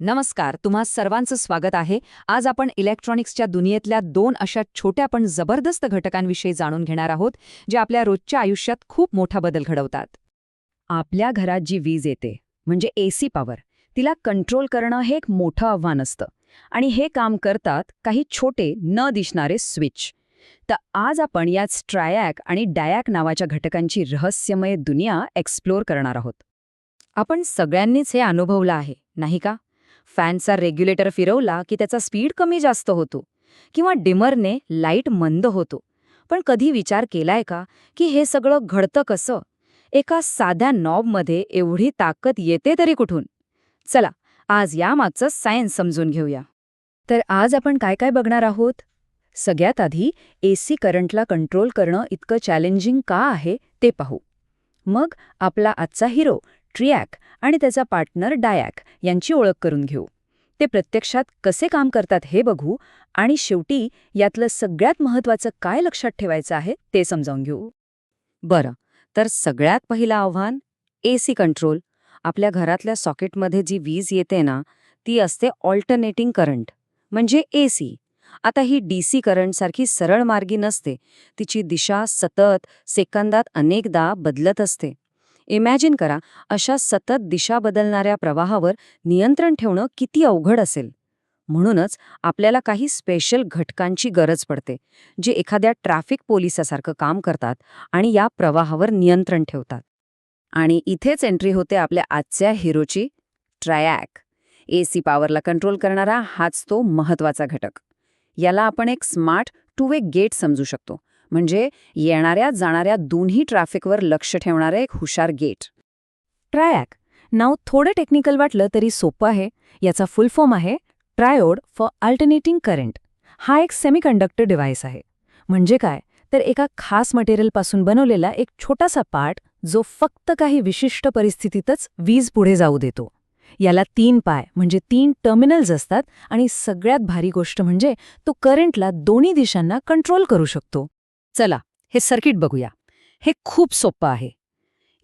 नमस्कार, तुम्हा सर्वांचं स्वागत आहे. आज आपण इलेक्ट्रॉनिक्सच्या दुनियेतल्या दोन अशा छोट्या पण जबरदस्त घटकांविषयी जाणून घेणार आहोत, जे आपल्या रोजच्या आयुष्यात खूप मोठा बदल घडवतात. आपल्या घरात जी वीज येते, म्हणजे एसी पॉवर, तिला कंट्रोल करणं हे एक मोठं आव्हान असतं. आणि हे काम करतात काही छोटे, न दिसणारे स्विच. तर आज आपण याच ट्रायॅक आणि डायॅक नावाच्या घटकांची रहस्यमय दुनिया एक्सप्लोर करणार आहोत. आपण सगळ्यांनीच हे अनुभवलं आहे, नाही का? फॅनचा रेग्युलेटर फिरवला की त्याचा स्पीड कमी जास्त होतो किंवा डिमरने लाईट मंद होतो. पण कधी विचार केलाय का की हे सगळं घडतं कसं? एका साध्या नॉबमध्ये एवढी ताकद येते तरी कुठून? चला, आज यामागचं सायन्स समजून घेऊया. तर आज आपण काय काय बघणार आहोत? सगळ्यात आधी एसी करंटला कंट्रोल करणं इतकं चॅलेंजिंग का आहे ते पाहू. मग आपला आजचा हिरो ट्रियॅक आणि त्याचा पार्टनर डायॅक यांची ओळख करून घेऊ. ते प्रत्यक्षात कसे काम करतात हे बघू आणि शेवटी यातलं सगळ्यात महत्त्वाचं काय लक्षात ठेवायचं आहे ते समजावून घेऊ. बरं, तर सगळ्यात पहिलं आव्हान एसी कंट्रोल. आपल्या घरातल्या सॉकेटमध्ये जी वीज येते ना, ती असते ऑल्टरनेटिंग करंट, म्हणजे एसी. आता ही डीसी करंटसारखी सरळ मार्गी नसते. तिची दिशा सतत सेकंदात अनेकदा बदलत असते. इमॅजिन करा, अशा सतत दिशा बदलणाऱ्या प्रवाहावर नियंत्रण ठेवणं किती अवघड असेल. म्हणूनच आपल्याला काही स्पेशल घटकांची गरज पडते, जे एखाद्या ट्रॅफिक पोलिसासारखं काम करतात आणि या प्रवाहावर नियंत्रण ठेवतात. आणि इथेच एंट्री होते आपल्या आजच्या हिरोची, ट्रायॅक. एसी पॉवरला कंट्रोल करणारा हाच तो महत्वाचा घटक. याला आपण एक स्मार्ट टू वे गेट समजू शकतो, म्हणजे येणाऱ्या जाणाऱ्या दोन्ही ट्रॅफिकवर लक्ष ठेवणारं एक हुशार गेट. ट्रायॅक नाव थोडं टेक्निकल वाटलं तरी सोपं आहे. याचा फुल फॉर्म आहे ट्रायोड फॉर अल्टरनेटिंग करंट. हा एक सेमीकंडक्टर डिव्हाइस आहे. म्हणजे काय, तर एका खास मटेरियलपासून बनवलेला एक छोटासा पार्ट, जो फक्त काही विशिष्ट परिस्थितीतच वीज पुढे जाऊ देतो. याला 3 पाय म्हणजे 3 टर्मिनल्स असतात आणि सगळ्यात भारी गोष्ट म्हणजे तो करंटला दोन्ही दिशांना कंट्रोल करू शकतो. चला, हे सर्किट बघूया. हे खूप सोपं आहे.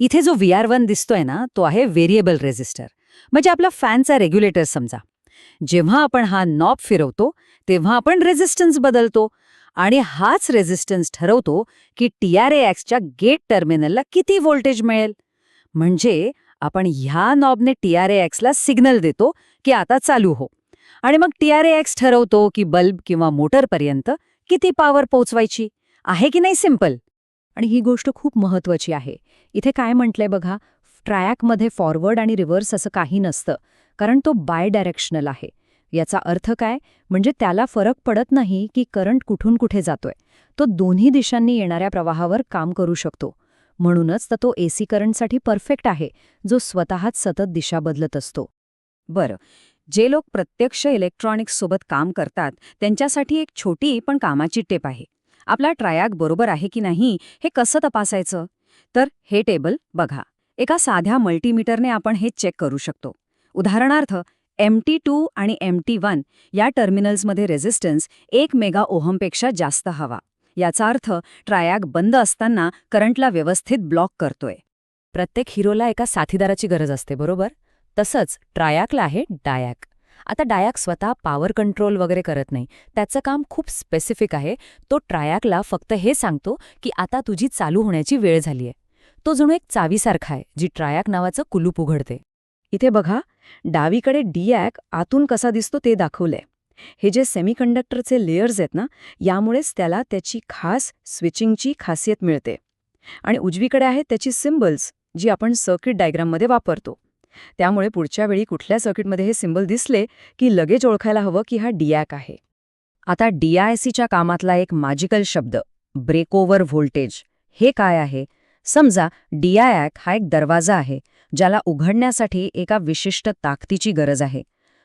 इथे जो VR1 दिसतोय ना, तो आहे व्हेरिएबल रेझिस्टर, म्हणजे आपला फॅनचा रेग्युलेटर समजा. जेव्हा आपण हा नॉब फिरवतो तेव्हा आपण रेझिस्टन्स बदलतो आणि हाच रेझिस्टन्स ठरवतो की TRAXच्या गेट टर्मिनलला किती व्होल्टेज मिळेल. म्हणजे आपण ह्या नॉबने TRAXला सिग्नल देतो की आता चालू हो, आणि मग TRAX ठरवतो की बल्ब किंवा मोटरपर्यंत किती पॉवर पोहोचवायची. आहे की नाही सिंपल? आणि ही गोष्ट खूप महत्वाची आहे. इथे काय म्हटलंय बघा, ट्रायॅकमध्ये फॉरवर्ड आणि रिव्हर्स असं काही नसतं, कारण तो बाय डायरेक्शनल आहे. याचा अर्थ काय, म्हणजे त्याला फरक पडत नाही की करंट कुठून कुठे जातोय. तो दोन्ही दिशांनी येणाऱ्या प्रवाहावर काम करू शकतो. म्हणूनच तर तो एसी करंटसाठी परफेक्ट आहे, जो स्वतःच सतत दिशा बदलत असतो. बरं, जे लोक प्रत्यक्ष इलेक्ट्रॉनिक्स सोबत काम करतात त्यांच्यासाठी एक छोटी पण कामाची टिप आहे. आपला ट्रायॅक बरोबर आहे की नाही हे कसं तपासायचं? तर हे टेबल बघा. एका साध्या मल्टीमीटरने आपण हे चेक करू शकतो. उदाहरणार्थ, MT2 आणि MT1 या टर्मिनल्समध्ये रेझिस्टन्स 1 मेगा ओहमपेक्षा जास्त हवा. याचा अर्थ ट्रायॅक बंद असताना करंटला व्यवस्थित ब्लॉक करतोय. प्रत्येक हिरोला एका साथीदाराची गरज असते, बरोबर? तसंच ट्रायॅकला आहे डायॅक. आता डायॅक स्वतः पॉवर कंट्रोल वगैरे करत नाही. त्याचं काम खूप स्पेसिफिक आहे. तो ट्रायॅकला फक्त हे सांगतो की आता तुझी चालू होण्याची वेळ झालीये. तो जणू एक चावीसारखा आहे, जी ट्रायॅक नावाचं कुलूप उघडते. इथे बघा, डावीकडे डियॅक आतून कसा दिसतो ते दाखवलंय. हे जे सेमीकंडक्टरचे लेयर्स आहेत ना, यामुळेच त्याला त्याची खास स्विचिंगची खासियत मिळते. आणि उजवीकडे आहेत त्याची सिम्बल्स, जी आपण सर्किट डायग्राममध्ये वापरतो. त्यामुळे पुढच्या वेळी कुठल्या सर्किटमध्ये हे सिम्बल दिसले की लगेच ओळखायला हवं की हा डियॅक आहे. आता DISCच्या कामातला एक मॅजिकल शब्द, ब्रेकओव्हर व्होल्टेज, हे काय आहे? समजा डियॅक हा एक दरवाजा आहे, ज्याला उघडण्यासाठी एका विशिष्ट ताकदीची गरज आहे.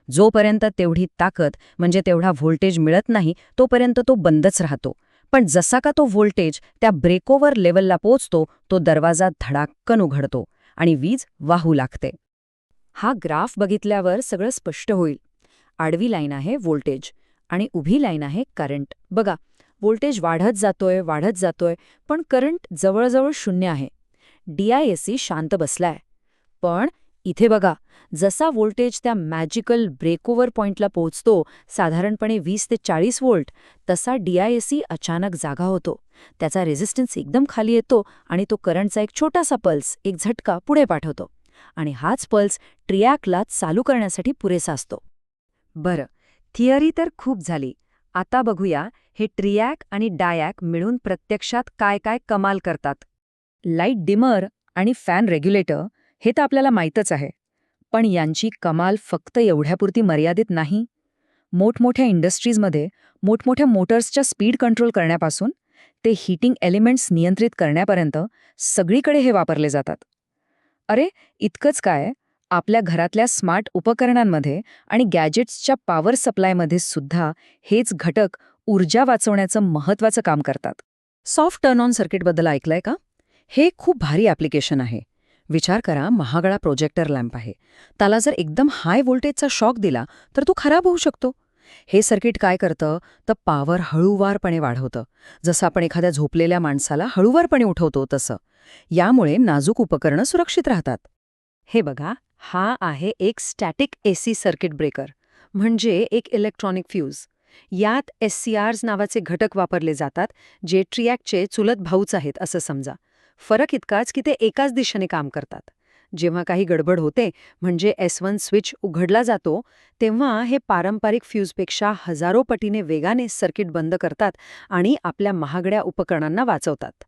जोपर्यंत तेवढी ताकद म्हणजे तेवढा व्होल्टेज मिळत नाही तोपर्यंत तो बंदच राहतो. पण जसा का तो व्होल्टेज त्या ब्रेकओव्हर लेवलला पोहोचतो, तो दरवाजा धडाक्कन उघडतो आणि वीज वाहू लागते. हा ग्राफ बघितल्यावर सगळं स्पष्ट होईल. आडवी लाईन आहे व्होल्टेज आणि उभी लाईन आहे करंट. बघा, व्होल्टेज वाढत जातोय, पण करंट जवळजवळ 0 आहे. DISC शांत बसलाय. पण इथे बघा, जसा व्होल्टेज त्या मॅजिकल ब्रेकओव्हर पॉइंटला पोहोचतो, साधारणपणे 20 ते 40 व्होल्ट, तसा DISC अचानक जागा होतो. त्याचा रेझिस्टन्स एकदम खाली येतो आणि तो करंटचा एक छोटासा पल्स, एक झटका पुढे पाठवतो. आणि हाच पल्स ट्रियाकला चालू करण्यासाठी पुरेसा असतो. बरं, थिअरी तर खूप झाली. आता बघूया हे ट्रियाक आणि डायॅक मिळून प्रत्यक्षात काय काय कमाल करतात. लाईट डिमर आणि फॅन रेग्युलेटर हे तर आपल्याला माहीतच आहे. पण यांची कमाल फक्त एवढ्यापुरती मर्यादित नाही. मोठमोठ्या इंडस्ट्रीजमध्ये मोठमोठ्या मोटर्सच्या स्पीड कंट्रोल करण्यापासून ते हीटिंग एलिमेंट्स नियंत्रित करण्यापर्यंत सगळीकडे हे वापरले जातात. अरे, इतकंच काय, आपल्या घरातल्या स्मार्ट उपकरणांमध्ये आणि गॅजेट्सच्या पॉवर सप्लायमध्ये सुद्धा हेच घटक ऊर्जा वाचवण्याचं महत्त्वाचं काम करतात. सॉफ्ट टर्न ऑन सर्किटबद्दल ऐकलंय का? हे खूप भारी ॲप्लिकेशन आहे. विचार करा, महागडा प्रोजेक्टर लॅम्प आहे. त्याला जर एकदम हाय व्होल्टेजचा शॉक दिला तर तो खराब होऊ शकतो. हे सर्किट काय करतं तर पॉवर हळूवारपणे वाढवतं, जसं आपण एखाद्या झोपलेल्या माणसाला हळूवारपणे उठवतो तसं. यामुळे नाजूक उपकरणं सुरक्षित राहतात. हे बघा, हा आहे एक स्टॅटिक AC सर्किट ब्रेकर, म्हणजे एक इलेक्ट्रॉनिक फ्यूज. यात SCRs नावाचे घटक वापरले जातात, जे ट्रियाकचे चुलत भाऊच आहेत असं समजा. फरक इतकाच की ते एकाच दिशेने काम करतात. जेव्हा काही गडबड होते, म्हणजे S1 स्विच उघडला जातो, तेव्हा हे पारंपरिक फ्यूजपेक्षा हजारो पटीने वेगाने सर्किट बंद करतात आणि आपल्या महागड्या उपकरणांना वाचवतात.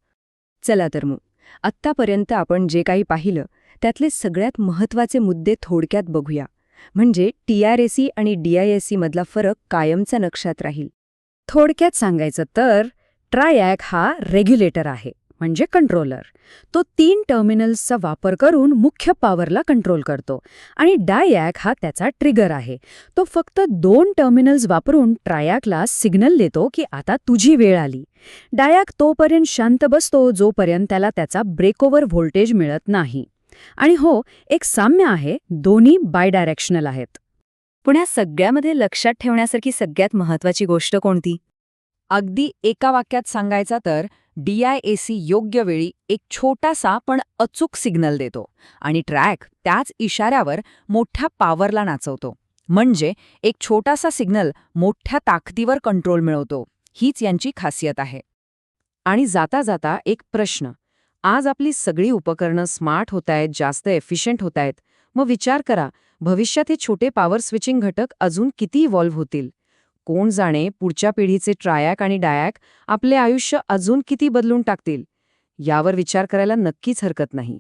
चला तर मग, आत्तापर्यंत आपण जे काही पाहिलं त्यातले सगळ्यात महत्त्वाचे मुद्दे थोडक्यात बघूया. म्हणजे TRAC आणि DISC मधला फरक कायमचा लक्षात राहील. थोडक्यात सांगायचं तर ट्रायॅक हा रेग्युलेटर आहे, म्हणजे कंट्रोलर. तो 3 टर्मिनल्सचा वापर करून मुख्य पॉवरला कंट्रोल करतो. आणि डायॅक हा त्याचा ट्रिगर आहे. तो फक्त 2 टर्मिनल्स वापरून ट्रायॅकला सिग्नल देतो की आता तुझी वेळ आली. डायॅक तोपर्यंत शांत बसतो जोपर्यंत त्याला त्याचा ब्रेकओव्हर व्होल्टेज मिळत नाही. आणि हो, एक साम्य आहे, दोन्ही बायडायरेक्शनल आहेत. पण या सगळ्यामध्ये लक्षात ठेवण्यासारखी सगळ्यात महत्त्वाची गोष्ट कोणती? अगदी एका वाक्यात सांगायचा तर DISC योग्य वेळी एक छोटासा पण अचूक सिग्नल देतो आणि ट्रॅक त्याच इशाऱ्यावर मोठ्या पॉवरला नाचवतो. म्हणजे एक छोटासा सिग्नल मोठ्या ताकदीवर कंट्रोल मिळवतो. हीच यांची खासियत आहे. आणि जाता जाता एक प्रश्न. आज आपली सगळी उपकरणं स्मार्ट होतायत, जास्त एफिशियंट होतायत. मग विचार करा, भविष्यात हे छोटे पॉवर स्विचिंग घटक अजून किती इव्हॉल्व्ह होतील. कोण जाणे, पुढच्या पिढीचे ट्रायॅक आणि डायॅक आपले आयुष्य अजून किती बदलून टाकतील. यावर विचार करायला नक्कीच हरकत नाही.